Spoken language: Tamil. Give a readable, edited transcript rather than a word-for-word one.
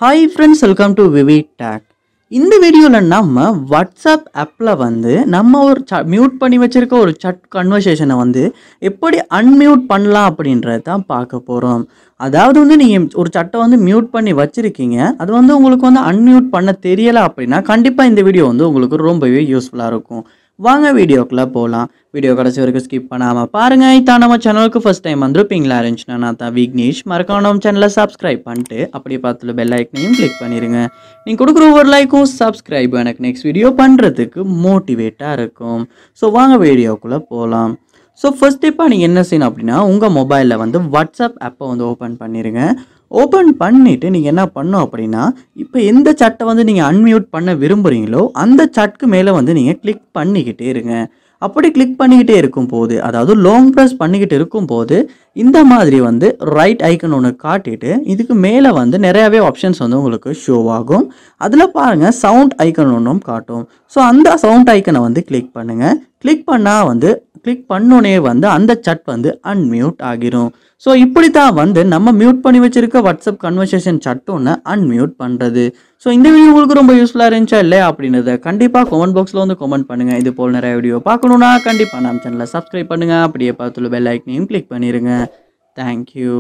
Hi friends, welcome to VividTech. இந்த வீடியோல நம்ம WhatsApp ஆப்ல நம்ம ஒரு மியூட் பண்ணி வச்சிருக்க ஒரு chat கன்வர்சேஷனை எப்படி அன்மியூட் பண்ணலாம் அப்படின்றத தான் பார்க்க போறோம். அதாவது நீங்க ஒரு chat மியூட் பண்ணி வச்சிருக்கீங்க. அது உங்களுக்கு அன்மியூட் பண்ண தெரியல அப்படினா கண்டிப்பா இந்த வீடியோ உங்களுக்கு ரொம்பவே யூஸ்ஃபுல்லா இருக்கும். வாங்க வீடியோக்குள்ள போலாம். வீடியோ கடைசி வரைக்கும் ஸ்கிப் பண்ணாம பாருங்க. இதான் நம்ம சேனலுக்கு ஃபர்ஸ்ட் டைம் வந்திருப்பீங்களா இருந்துச்சுன்னா நான் தான் விக்னேஷ். மறக்காம நம்ம சேனலை சப்ஸ்கிரைப் பண்ணிட்டு அப்படியே பார்த்துல பெல் ஐக்கனையும் கிளிக் பண்ணிருங்க. நீங்க கொடுக்குற ஒவ்வொரு லைக்கும் சப்ஸ்கிரைப் எனக்கு நெக்ஸ்ட் வீடியோ பண்றதுக்கு மோட்டிவேட்டா இருக்கும். ஸோ வாங்க வீடியோக்குள்ள போகலாம். ஸோ ஃபர்ஸ்ட் இப்போ நீங்கள் என்ன செய்யணும் அப்படின்னா உங்கள் மொபைலில் வாட்ஸ்அப் ஆப்பை ஓப்பன் பண்ணிடுங்க. ஓப்பன் பண்ணிவிட்டு நீங்கள் என்ன பண்ணணும் அப்படின்னா இப்போ எந்த சட்டை நீங்கள் அன்மியூட் பண்ண விரும்புகிறீங்களோ அந்த சட்டுக்கு மேலே நீங்கள் கிளிக் பண்ணிக்கிட்டே இருங்க. அப்படி கிளிக் பண்ணிக்கிட்டே இருக்கும்போது அதாவது லாங் ப்ரெஸ் பண்ணிக்கிட்டு இருக்கும்போது இந்த மாதிரி ரைட் ஐக்கன் ஒன்று காட்டிட்டு இதுக்கு மேலே நிறையாவே ஆப்ஷன்ஸ் உங்களுக்கு ஷோ ஆகும். அதில் பாருங்கள் சவுண்ட் ஐக்கன் ஒன்றும் காட்டும். ஸோ அந்த சவுண்ட் ஐக்கனை கிளிக் பண்ணுங்கள். கிளிக் பண்ணால் கிளிக் பண்ணோனே அந்த சட் அன்மியூட் ஆகிரும். ஸோ இப்படி தான் நம்ம மியூட் பண்ணி வச்சிருக்க வாட்ஸ்அப் கன்வர்சேஷன் சட் ஒன்று அன்மியூட் பண்ணுறது. ஸோ இந்த வீடியோ உங்களுக்கு ரொம்ப யூஸ்ஃபுல்லாக இருந்துச்சா இல்லையா அப்படின்றத கண்டிப்பாக கமெண்ட் பாக்ஸில் கமெண்ட் பண்ணுங்கள். இது போல் நிறைய வீடியோ பார்க்கணுன்னா கண்டிப்பாக நம்ம சேனலை சப்ஸ்கிரைப் பண்ணுங்கள். அப்படியே பார்த்துள்ள பெல் ஐக்கனையும் கிளிக் பண்ணிடுங்க. தேங்க்யூ.